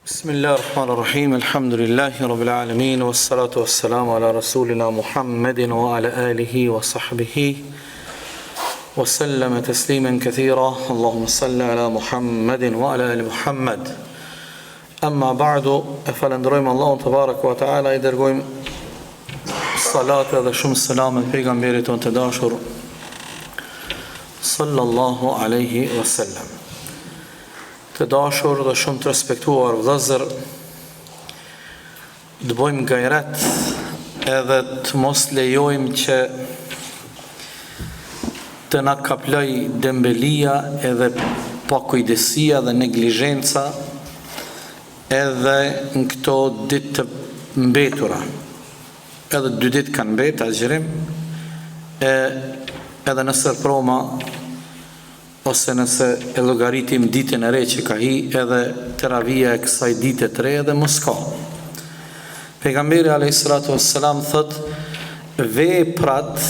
Bismillahirrahmanirrahim. Alhamdulillahi rabbil alamin wassalatu wassalamu ala rasulina Muhammedin wa ala alihi wa sahbihi wa sallama tasliman kathira. Allahumma salli ala Muhammedin wa ala ali Muhammed. Amma ba'du, e falenderojmë Allahun tebaraka wa taala, I dërgojmë salat dhe shumë selam e pejgamberit tonë të dashur sallallahu alaihi wasallam. Të dashur dhe shumë të respektuar vëllezër, të bëjmë gajret edhe të mos lejojmë që të na kaploj dembelia edhe pakujdesia dhe neglizhenca edhe në këto ditë të mbetura. Edhe 2 ditë kanë mbetë agjërim, edhe nëse proma ose nëse e llogaritim ditën e re që ka hi, edhe teravia e kësaj dite të re edhe mos ka. Pejgamberi alayhisalatu wassalam thot, veprat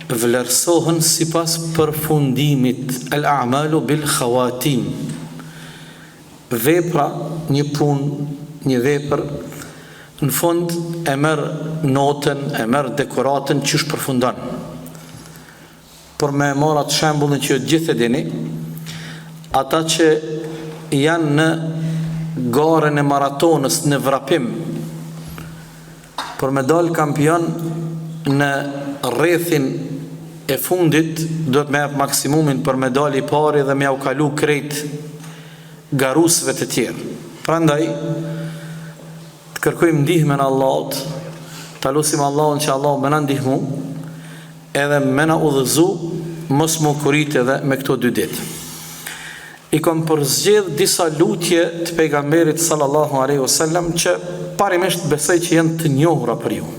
vlerësohen sipas përfundimit, el a'malu bil khawatim. Vepra, një punë, një vepër, në fund e merr notën, e merr dekoratën që përfundon. Por me marrë atë shembullin që gjithë e dini, ata që janë në garën e maratonës, në vrapim, por me dal kampion në rrethin e fundit, do të me jap maksimumin për me dal I pari dhe me au kalu krejt garusëve të tjerë. Prandaj, të kërkojmë ndihmën Allahut, ta lutim Allahun që Allah më na ndihmu, edhe me na udhëzu, mos më kurit edhe me këto 2 ditë. I kom përzgjedh disa lutje të pejgamberit sallallahu alaihi wasallam që parimisht besoj që janë të njohura për ju.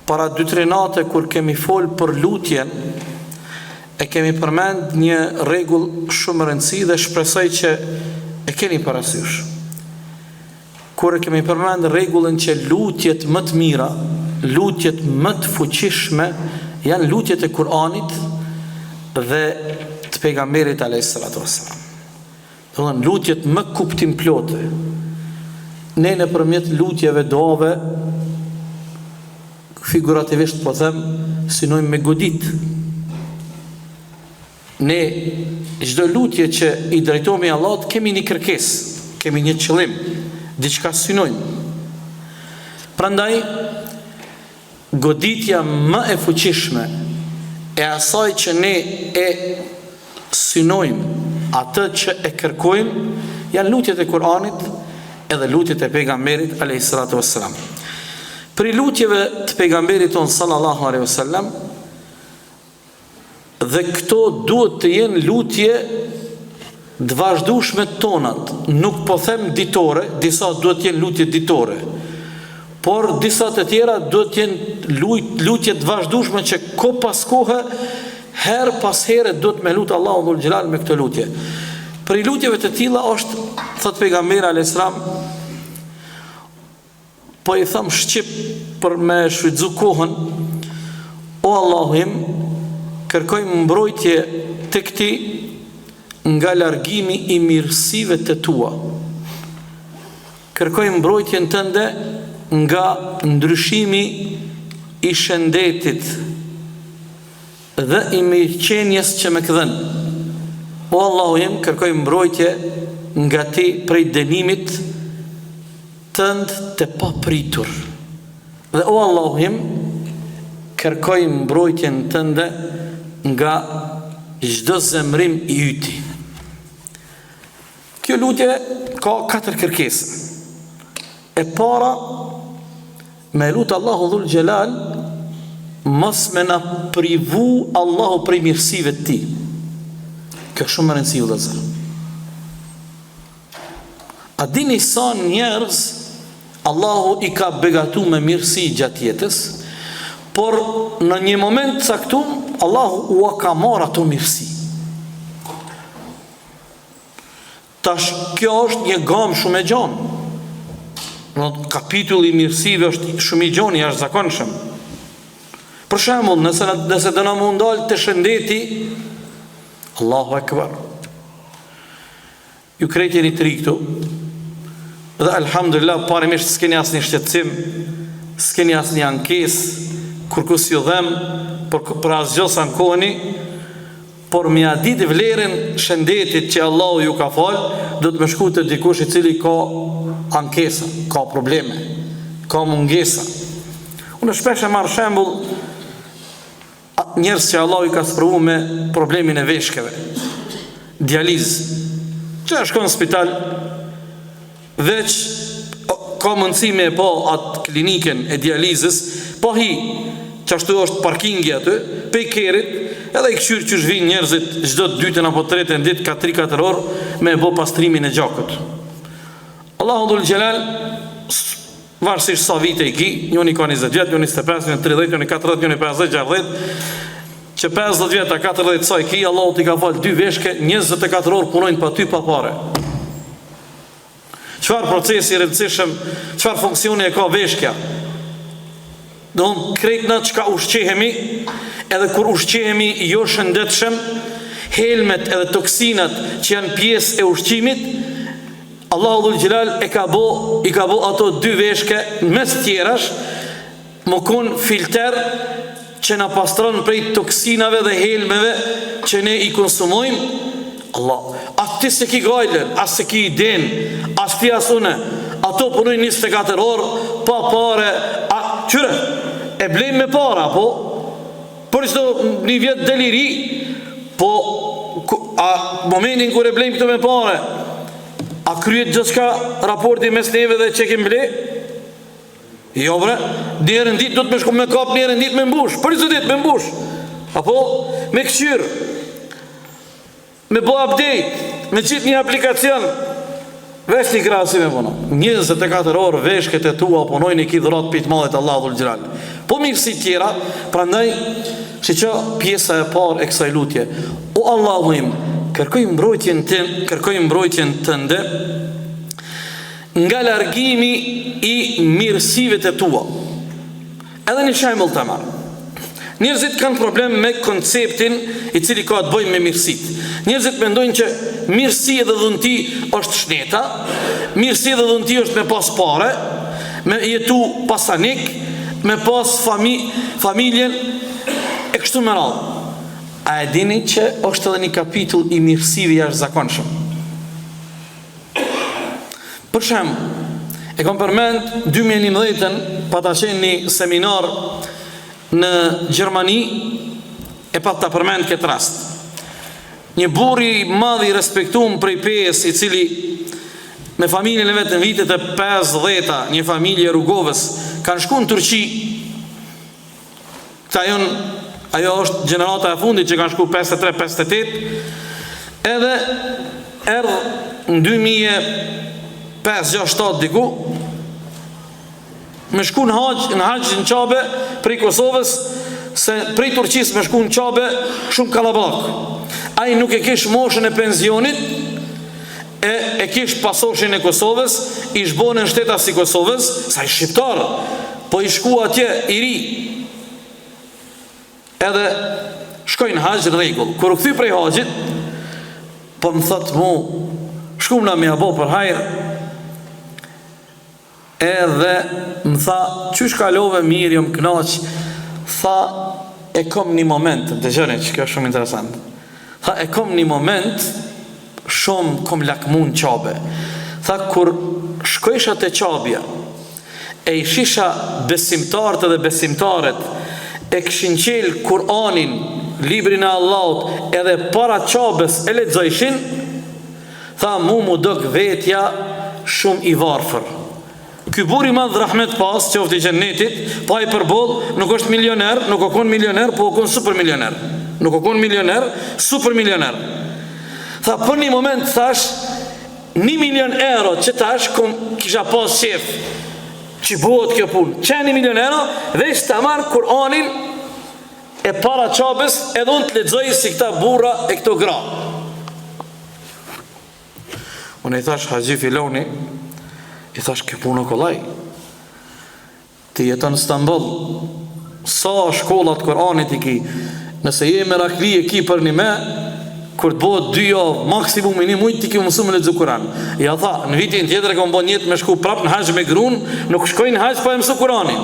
Para 2-3 nate kur kemi fol për lutjen, e kemi përmend një rregull shumë rëndësi dhe shpresoj që e keni parasysh. Kur e kemi përmend rregullin që lutjet më të mira, lutjet më të fuqishme janë lutjet e Kur'anit dhe të pejgamberit alayhisalatu wassalam. Do të thonë lutjet më kuptim plotë. Ne nëpërmjet lutjeve duave, figurativisht po them, synojmë me godit. Ne çdo lutje që I drejtohemi Allahut kemi një kërkesë, kemi një qëllim, diçka synojmë. Prandaj goditja më e fuqishme e asaj që ne e synojmë, atë që e kërkojmë, janë lutjet e Kur'anit edhe lutjet e pejgamberit alayhisalatu wassalam. Për lutjeve të pejgamberit ton sallallahu alaihi wasallam, dhe këto duhet të jenë lutje të vazhdueshme tonat, nuk po them ditore, disa duhet të jenë lutje ditore, por disa të tjera duhet të jenë lutje të vazhdueshme që ko pas kohe, her pas here duhet me lutë Allahu dhul xhelal me këtë lutje. Për I lutjeve të tilla është, thot pejgamberi alayhis salam, po I them shqip për me shfrytzu kohën, o Allahu im, kërkoj mbrojtje tek Ti nga largimi I mirësive të Tua. Kërkoj mbrojtjen tënde nga ndryshimi I shëndetit dhe I mirëqenies që më ke dhënë. O Allahu im, kërkoj mbrojtje nga Ti prej dënimit tënd të papritur. Dhe o Allahu im, kërkoj mbrojtjen tënde nga çdo zemrim I yti. Kjo lutje ka 4 kërkesë. E para, me lutë Allahu dhul xhelal, mos me na privu Allahu prej mirësive të Tij. Kjo shumë më rëndësi vëllezër. A dini sa njerëz Allahu I ka begatu me mirësi gjatë jetës, por në një moment caktuar Allahu ua ka marrë ato mirësi. Tash kjo është një gamë shumë e gjanë. Kapitulli I mirësive është shumë I gjanë, është zakonshëm. Për shembull, nëse do na mundal të shëndeti, Allahu Akbar. ju krejt jeni të ri këtu, dhe alhamdulillah parimisht s'keni asnjë shqetësim, s'keni asnjë ankesë, kur kus ju dhem për asgjë sa ankoheni, por mja ditë vlerën shëndetit që Allahu ju ka fal, do të më shku të dikush i cili ka ankesa, ka probleme, ka mungesa. Unë shpesh e marr shembull njerëz që Allahu i ka sprovu me problemin e veshkeve, dializë, që shkon në spital, veç ka mundësi me po atë kliniken e dializës, po hi, që ashtu është parkingi aty, pe i kerit, edhe i këshyrë që shvinë njerëzit çdo të dytën apo të tretën ditë ka 3-4 orë me bo pastrimin e gjakut. Allahu dhul Gjelal, varësisht sa vite i ki, njoni ka 20 vjetë, njoni 25, njoni 30, njoni 40, njoni 50, 60, që 50 vjetë a 40 sa i ki, Allahu t'i ka falë 2 veshke, 24 orë punojnë pa ty pa pare. Qëfar procesi i rëndësishëm, qëfar funksioni e ka veshkja? Do në krejt në që ka ushqehemi, edhe kur ushqehemi jo shëndetshëm, helmet edhe toksinat që janë pjesë e ushqimit, Allahu dhul Gjelal i ka bo ato 2 veshke mes tjerash, më kun filter që na pastron prej toksinave dhe helmeve që ne i konsumojmë. Allah, as ti se ki gajlen, as se ki den, as ti as une, ato punojnë 24 orë, pa pare, qyre, e blejmë me para, po, për ishto një vjetë deliri, po, momentin kër e blejmë këto me pare, a kryet gjithka raporti mes neve dhe që kemë blej? Jo bre, njerën ditë do të me shku me kap, njerën ditë me mbush, për ishto ditë me mbush, apo, me këqyrë, me bo update, me qitë një aplikacion, vesh një krasi me puno. 24 orë veshket e tua punojnë i ki dhurat për të madhet Allahu dhul Gjelal. Po mirësi tjera, prandaj, që që pjesa e parë e kësaj lutje, o Allahu im, kërkoj mbrojtjen tënde, nga largimi i mirësive të tua. Edhe një shembull të marë. Njerëzit kanë problem me konceptin i cili ka të bëjë me mirësit. Njerëzit mendojnë që mirësi dhe dhunti është shneta, mirësi dhe dhunti është me pas pare, me jetu pasanik, me pas familjen e kështu me radhë. A e dini që është edhe një kapitull i mirësive jashtëzakonshëm? Për shembull, e kam përmend 2011-ën, pata qenë një seminar në Gjermani, e pa të përmend këtë rast. Një burri madh i respektuar prej PS, i cili me familjen e vetë në vitet e 50-ta, një familje rrugovës, kanë shku në Turqi. Ajo është gjenerata e fundit që kanë shku 53-58, edhe erdhë në 2005-2007 diku, me shku në haqë në Qabe prej Kosovës, se prej Turqis me shku në Qabe shumë kalabalak. Ai nuk e kish moshën e pensionit, e kish pasoshin e Kosovës, i shbonën shtetas i Kosovës, sa i shqiptar, po i shku atje i ri. Edhe shkojnë haqë rregull. Kur u kthy prej haqit, po më thot mu, shkumna me abo për hajrë, edhe më tha, qysh kalove mirë, jom knaq, tha, e kom një moment, dëgjoni që kjo është shumë interesant, tha, e kom një moment, shumë kom lakmun Qabe, tha, kur shkojsha të Qabja, e i shisha besimtarët dhe besimtarët, e këshin qelë Kur'anin, librin e Allahut, edhe para Qabes e lexojshin, tha, mu dok vetja shumë i varfër. Ky buri madh rahmet pas, qoftë i xhennetit, pa i përball, nuk është milioner, nuk o kon milioner, po o kon super milioner. Nuk o kon milioner, super milioner. Tha, për një moment thash, 1 milion euro që tash kisha pas shef, që bëhet kjo punë. Që 1 milion euro, veç ta marr Kur'anin e para Qabes, edhe unë të lexoj si këta burra e këto gra. Unë i thash Haxhi Filoni, i thash, kjo punë kollaj, ti jeton në Stamboll, sa shkollat Kur'anit i ki, nëse je Merakli e ki për një me, kur të bëhet 2 javë, maksimum një muj, ti ke mësuar me lexu Kur'an. Ja tha, në vitin tjetër e kam bën jetë me shku prap në haxh me gruan, nuk shkojnë në haxh pa mësu Kur'anin.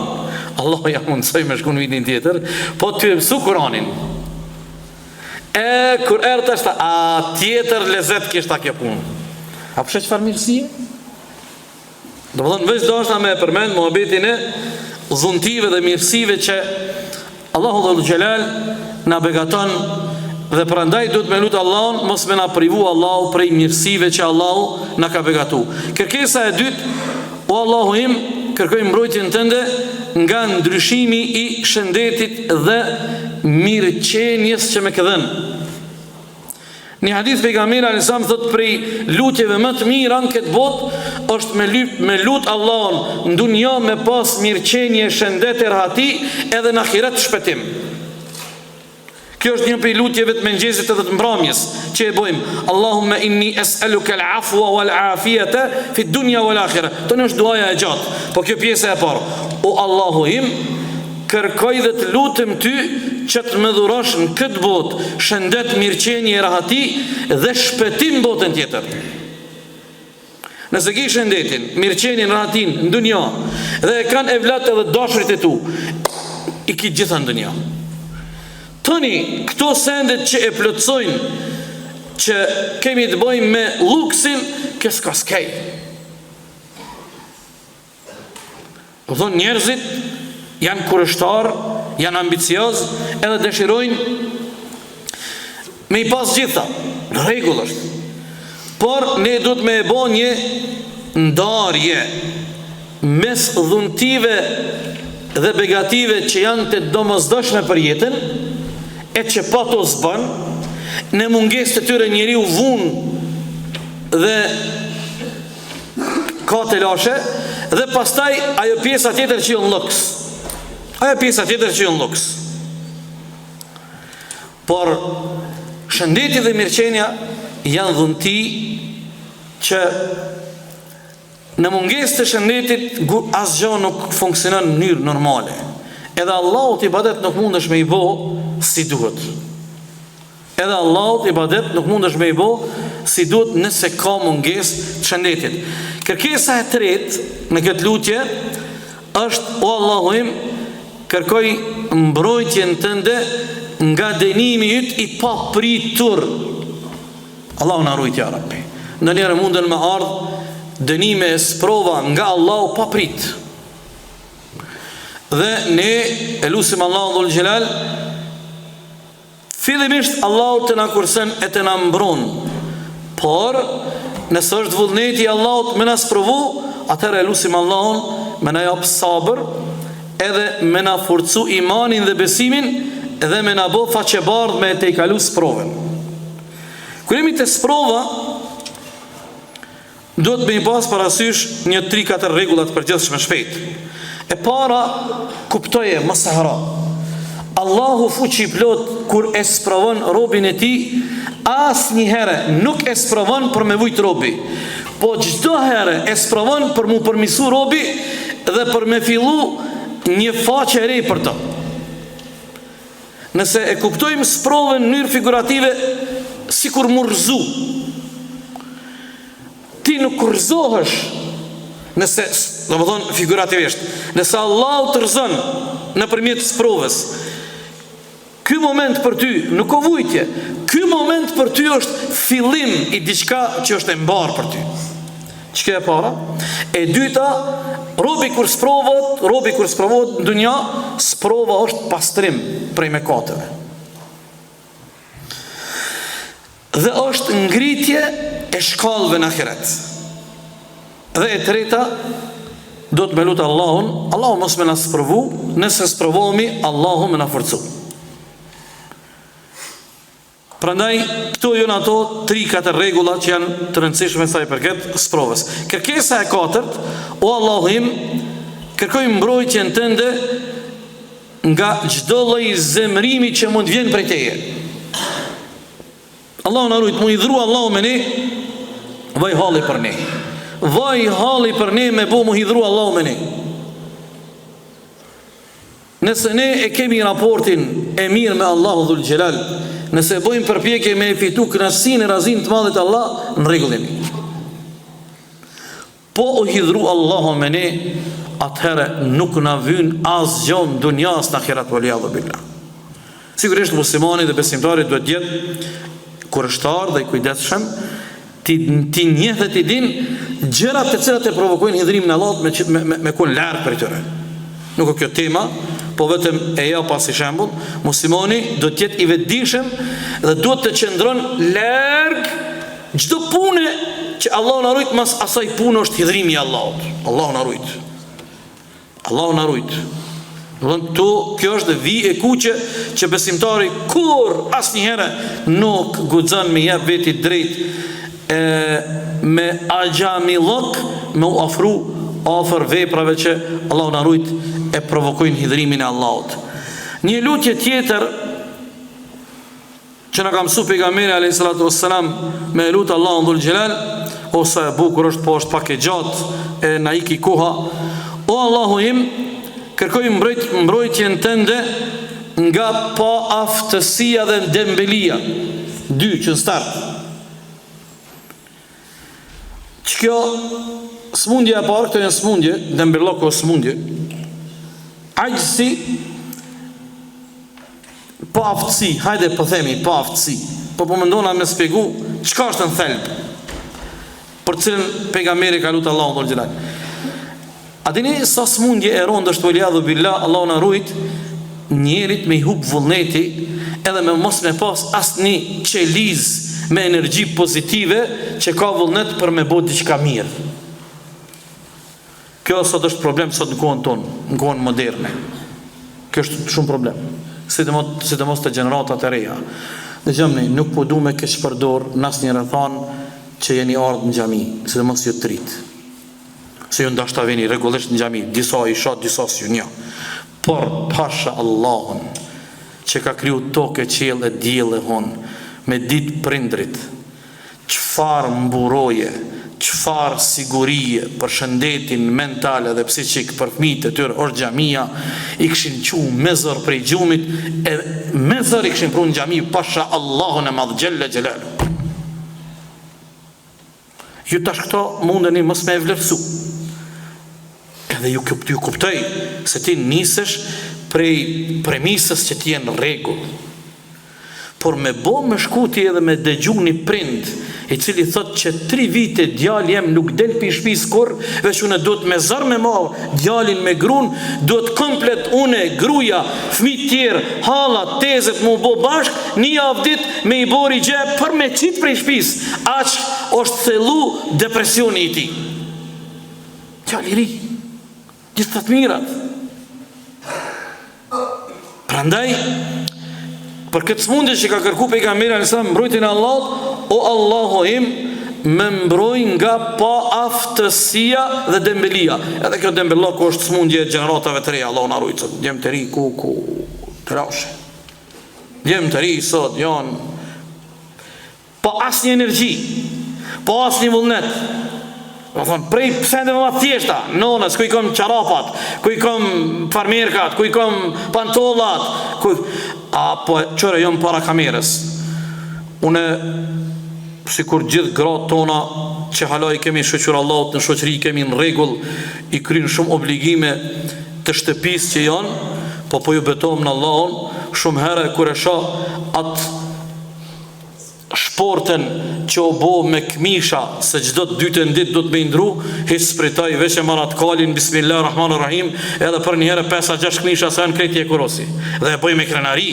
Allah ja mundsoj me shku në vitin tjetër, po të mësu Kur'anin. Kur erdhë është tjetër lezet kishta kjo punë. A përshë çfarë mirësie? Do më thënë, veç dashna me përmend muhabetin e dhuntive dhe mirësive që Allahu Dhul Gjelal na begaton, dhe prandaj duhet me lutë Allahun mos me na privu Allahu prej mirësive që Allahu na ka begatu. Kërkesa e dytë, o Allahu im, kërkoj mbrojtjen tënde nga ndryshimi i shëndetit dhe mirëqenjes që më ke dhënë. Një hadith pejgamberi alayhis salam thot prej lutjeve më të mira në këtë botë është me lut Allahun në dunjë me pas mirëqenie, shëndet e rahati, edhe në ahiret shpëtim. Kjo është një prej lutjeve të mëngjesit edhe të mbrëmjes që e bëjmë. Allahumma inni es'aluka al-afwa wal-afiyata fi ad-dunya wal-akhirah. Tonë është duaja e gjatë, po kjo pjesa e parë. O Allahu im, kërkoj dhe të lutem ty që të më dhurosh në këtë botë shëndet, mirëqenie, rahati dhe shpëtim botën tjetër. Nëse ke shëndetin, mirëqenien, rahatin në dunja dhe e kanë evlat edhe dashurit e tu, i ki gjitha në dunja. Tëni, këto sendet që e plotësojnë që kemi të bëjmë me luksin, kësë ka skej. Do thonë njerëzit janë kurështar, janë ambicioz, edhe dëshirojnë me i pas gjitha, në rregull është. Por ne duhet me e bo një ndarje mes dhuntive dhe begative që janë të domosdoshme për jetën, e që pa to zbën, në munges të tyre njeriu vunë dhe ka të lashe, dhe pastaj ajo pjesa tjetër që jo në luks. Por shëndeti dhe mirëqenia janë dhunti që në mungesë të shëndetit asgjë nuk funksionon në mënyrë normale. Edhe Allahut ibadet nuk mundesh me i bë si duhet. Nëse ka mungesë të shëndetit. Kërkesa e tretë në këtë lutje është: o Allahu im, kërkoj mbrojtjen tënde nga dënimi yt i papritur. Allahu na ruaj, ya Rabbi. Ndonjëherë munden me ardh dënime e sprova nga Allahu pa prit. Dhe ne e lutim Allahun Dhul Gjelal, fillimisht Allahu të na kursen e të na mbron. Por nëse është vullneti i Allahut me na sprovu, atëherë e lutim Allahun me na jap sabër, edhe me na forcu imanin dhe besimin, edhe me na bë faqebardh me të i kalu sprovën. Kur jemi të sprova, duhet me i pas parasysh një 3-4 rregullat përgjithshme shpejt. E para, kuptoje mos e haro. Allahu fuqi plot kur e sprovon robin e tij, asnjëherë nuk e sprovon për me vujt robi, po çdo herë e sprovon për mu përmisu robi dhe për me fillu një faqe e re për të. Nëse e kuptojmë sprovën në mënyrë figurative, sikur murzu, ti nuk kurzohesh nëse, do më thonë figurativisht, nëse Allah të rëzën nëpërmjet sprovës, ky moment për ty nuk o vujtje, ky moment për ty është fillim i diçka që është e mbarë për ty. Çka e para? E dyta, robi kur sprovohet në dunja, sprova është pastrim prej mëkateve. Dhe është ngritje e shkallëve në ahiret. Dhe e treta, do të me lutë Allahun, Allahu mos me na sprovu, nëse sprovohemi, Allahu me na forcu. Prandaj, këto janë ato 3-4 rregulla që janë të rëndësishme sa i përket sprovës. Kërkesa e katërt: o Allahu im, kërkoj mbrojtjen tënde nga çdo lloj zemrimi që mund vjen prej teje. Allahu na ruaj, mu i dhru Allahu me ne, vaj halli për ne. Vaj halli për ne me bu mu i dhru Allahu me ne. Nëse ne e kemi raportin e mirë me Allahu Dhul Gjelal, Nëse bëjmë përpjekje me e fitu kënaqësinë e razin të madhe të Allah, në rregull jemi. Po o hidhru Allahu me ne, atëherë nuk na vyn asgjë në dunjas në ahiret waliadhu billah. Sigurisht muslimani dhe besimtari duhet të jetë kurështar dhe i kujdesshëm, ti njeh dhe ti din gjërat të cilat e provokojnë hidhrimin e Allahut me kon larg për tyre. Nuk është kjo tema, po vetëm e ja pas i shembull, muslimani do të jetë i vetëdijshëm dhe duhet të qëndron larg çdo pune që Allahu na rujt mas asaj pune është hidhrimi i Allahut. Allahu na rujt. Allahu na rujt. Kjo është vi e kuqe që besimtari kur asnjëherë nuk guxon me jep vetit drejt me agjamillok me u afru afër veprave që Allahu na rujt e provokojnë hidhrimin e Allahut. Një lutje tjetër që na ka mësuar pejgamberi alayhis salatu wassalam me lut Allahun dhul xhelal, ose e bukur është po është pak e gjatë e na iki koha. O Allahu im, kërkoj mbrojtjen tënde nga pa aftësia dhe dembelia. 2 që në start. Që kjo smundje e parë, këto janë smundje, dembellok o smundje. Ajsi pa aftësi, hajde po themi pa aftësi. Po mendona me spjegu çka është në thelb, për cilën pejgamberi ka lutur Allahun dhul xhelal. A dini sa smundje e rëndë është waliadhu billah, Allahu na rujt njerit me i hub vullneti edhe me mos me pas asnjë qeliz me energji pozitive që ka vullnet për me bëu diçka mirë. Kjo sot është problem sot në kohën tonë, në kohën moderne. Kjo është shumë problem. Sidomos të gjeneratat e reja. Dëgjoni, nuk po du me keq përdor në asnjë rrethon që jeni ardhur në xhami, sidomos ju të rit. Se ju ndashta veni rregullisht në xhami, disa i shoh, disa s'ju njoh. Por pasha Allahun që ka kriju tokë, qiell e diell e hon, me ditë prindrit, çfarë mburoje, çfarë sigurie për shëndetin mental dhe psiqik për fëmijët e tyre, është xhamia, i kishin qu me zor prej gjumit, e me zor i kishin pru në xhami, pasha Allahun e madh xhella xhelalu. Ju tash këto mundeni mos me e vlerësu. Edhe ju kuptoj se ti nisesh prej premisës që ti jenë rregull. Por me bo me shkuti edhe me dëgju një prind i cili thot që 3 vite djali jem nuk del për shtëpis kur, veç une duhet me zër me mau djalin me grun, duhet komplet une, gruja, fëmijë tjerë, hala, tezet mu bo bashk, një javë dit me i bori gjep për me qit prej shtëpis. Aq është thellu depresioni i ti. Djali ri, gjithë të mirat. Prandaj, për këtë smundje që ka kërku pejgamberi alayhis salam mbrojtjen e Allahut, o Allahu im, më mbroj nga pa aftësia dhe dembelia. Edhe kjo dembellok është smundje e gjeneratave të reja, Allahu na ruaj. Djem të ri ku të rashe. Djem të ri sot janë pa asnjë energji, pa asnjë vullnet. Do thonë prej sendeve më thjeshta, nonës, ku i kam çarapat, ku i kam farmerkat, ku i kam pantollat, apo çore jam para kamerës. Unë sikur gjithë gratë tona që hala i kemi shoqër Allahut në shoqëri, kemi në rregull, i kryjnë shumë obligime të shtëpisë që janë, po ju betojmë në Allahun, shumë herë kur e shoh atë shporten që o bo me këmisha se gjdo të dytë në ditë do të me indru, hisë spritaj veç e marat kalin Bismillahirrahmanirrahim, edhe për njëherë 5-6 këmisha se në kreti e kurosi, dhe e bëj me krenari,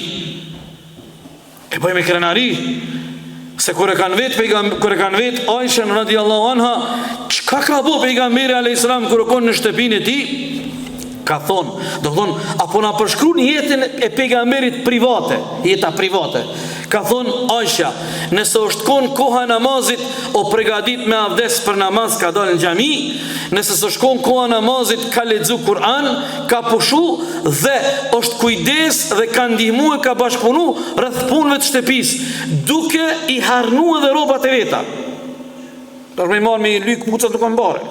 se kër e kanë vetë Aisha radiallahu anha, qka ka bo pejgamberi alayhis salam kër e konë në shtëpinë e ti, ka thonë, do thonë, apo na përshkruan jetën e pejgamberit private, jeta private. Ka thonë Aisha, nëse është koha e namazit, o përgatit me avdes për namaz, ka dalë në xhami, nëse është koha e namazit, ka lexu Kur'an, ka pushu dhe është kujdes dhe ka ndihmu e ka bashkëpunu rreth punëve të shtëpisë, duke i harnu edhe rrobat e veta. Për me marrë me lyk pucat nuk kanë bare.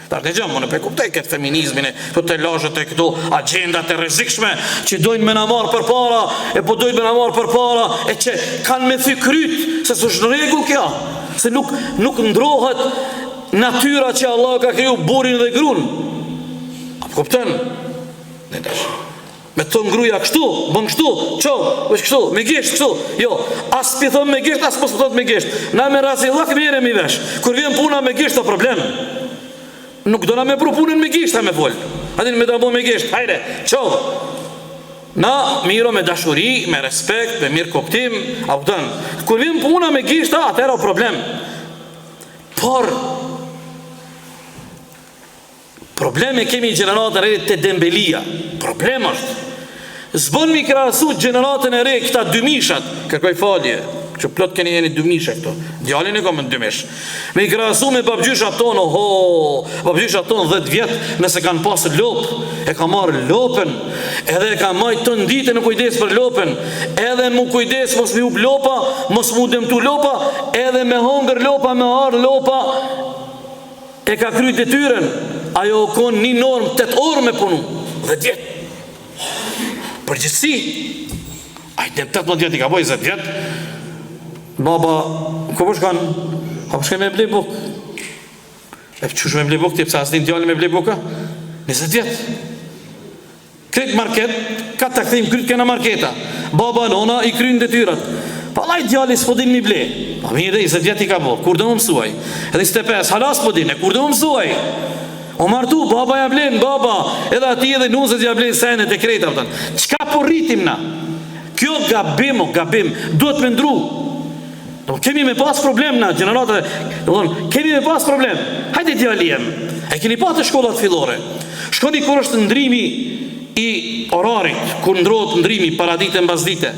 Tash ne gjëmë, në pe kuptoj këtë feminizmin e këto të lajët e këto agendat e rrezikshme që dojnë me na marrë përpara, e po dojnë me na marrë përpara, e që kanë me thy kryt, se s'është rregull kjo, se nuk ndrohet natyra që Allah ka kriju burin dhe grun. A kupton? Ne tash me të ngruja kështu, bën kështu, është kështu, me gisht kështu. Jo, as pi thon me gisht, as mos thot me gisht. Na me razillak merrem i vesh. Kur vjen puna me gisht, ka problem. Nuk do na me propunën me gishta me fol. Hadin me dabo me gisht. Hajde, na miro me dashuri, me respekt, me mirë kuptim, a kupton? Kur vjen puna me gishta, atëherë problem. Por problemi kemi gjeneratën e re të dembelia. Problem është. Zbon mi krahasu gjeneratën e re këta dymishat, kërkoj falje, që plot keni jeni dymisha këto. Djalin e kam në dymish. Me i krahasu me babgjyshat tonë, babgjyshat tonë 10 vjet, nëse kanë pasë lop, e ka marrë lopën, edhe e ka majtë të ndite në kujdes për lopën, edhe mu kujdes mos mi up lopa, mos mu dëmtu lopa, edhe me hongër lopa, me arë lopa, e ka kry detyren. Ajo konë një normë 8 orë me punu, 10 vjet. Përgjithsi, ajtë 18 vjet i ka boj 20 vjet. Baba, ku përshkan? A përshkan me ble buk? E pëqush me ble buk, ti pësa asnin djali me ble buka? 20 vjet. Kryt market, ka të këthim kryt kena marketa. Baba nona i kryin detyrat. Pa laj djali s'podin mi ble. Pa mi edhe 20 vjet i ka bo, kur dhe më mësuaj. Edhe 25, halas podin, kur dhe më mësuaj. O martu, baba ja blen, baba, edhe ati edhe nusët ja blen senet e krejta. Qka po rritim na? Kjo gabim, duhet me ndru. Kemi me pas problem na, gjeneratët, kemi me pas problem. Hajde djalijem, e keni pa të shkollat fillore. Shkoni kur është ndrimi i orarit, kur ndrohet ndrimi paradite mbas dite.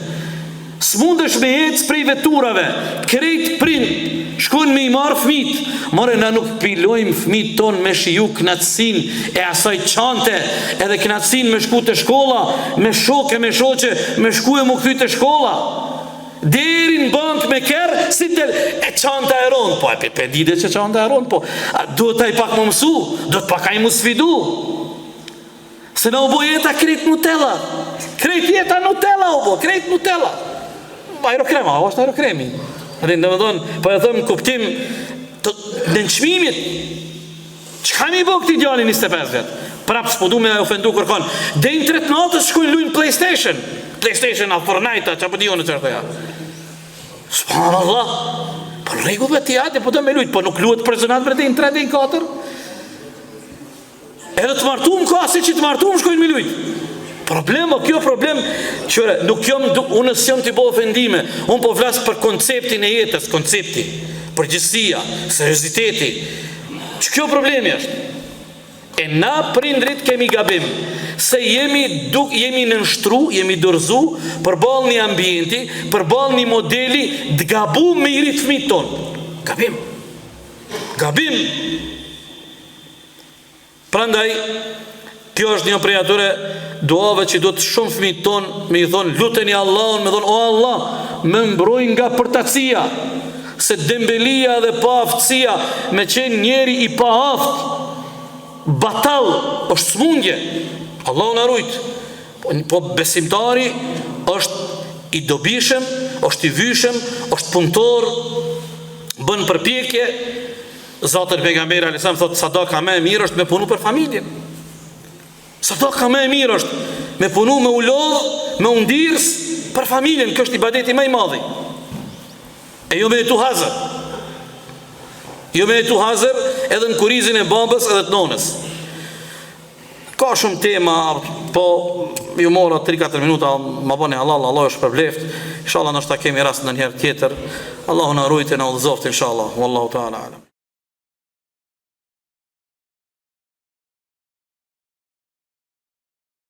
S'mundesh me ecë prej veturave, krejt prind, shkojnë me i marë fmit. More, na nuk pilojmë fmit ton me shiju knatësin e asaj qante, edhe knatësin me shku të shkolla, me shoke, me shoqe, me shku e mu këthy të shkolla. Deri në bank me kërë, si del, e qanta e ronë, po, e pe dide që qanta e ronë, po, duhet taj pak më mësu, duhet pak a i më sfidu. Se na u bo jeta krejt Nutella, krejt jeta Nutella u bo, krejt Nutella. Aerokrema, është aerokremi. Dhe më thonë, po e thëmë kuptim në nëqmimit. Që kam i bo këti djali 25 vjet? Prap s'po du me ofendu kërkon. Dhe në 3 natës shkojnë lujnë PlayStation. PlayStation, a Fortnite, që apo di unë qërë të ja. Subhanallah. Po në regullve ti ajde, po do me lujtë. Po nuk luet personat për dhe në 3 dhe në 4. Edhe të martum ka, se që të martum shkojnë me lujtë. Problemo, kjo problem, qëre, unë s'jam t'i bo ofendime, unë po vlasë për konceptin e jetës, koncepti, përgjithësia, serioziteti, që kjo problemi është. E na prindrit kemi gabim, se jemi nënshtru, jemi dorëzu, përball një ambienti, përball një modeli, d'gabu me i rritë fëmijët tonë. Gabim. Prandaj, kjo është një prej atyre duave që do të shumë fëmijët tonë me i thonë luteni Allahun, me thonë o Allah, me mbroj nga përtacia, se dembelia dhe paaftësia me qenë njeri i paaft, batal, është smundje. Allahun arrujt. Po besimtari është i dobishëm, është i vyshëm, është punëtor, bën përpjekje. Zotër pejgamberi alayhis salam thotë sadaka më e mirë është me punu për familjen. Sadaka më e mirë është me punu, me ulodh, me undirs për familjen, kjo është ibadeti më i madh. E jo me tu hazër. Jo me tu hazër edhe në kurizin e babës edhe të nonës. Ka shumë tema, po ju mora 3-4 minuta, ma bëni halal, Allah është për bleft. Inshallah nështë ta kemi rast në njëherë tjetër. Allahu na rujtë e na udhëzoft inshallah. Wallahu ta'ala alam.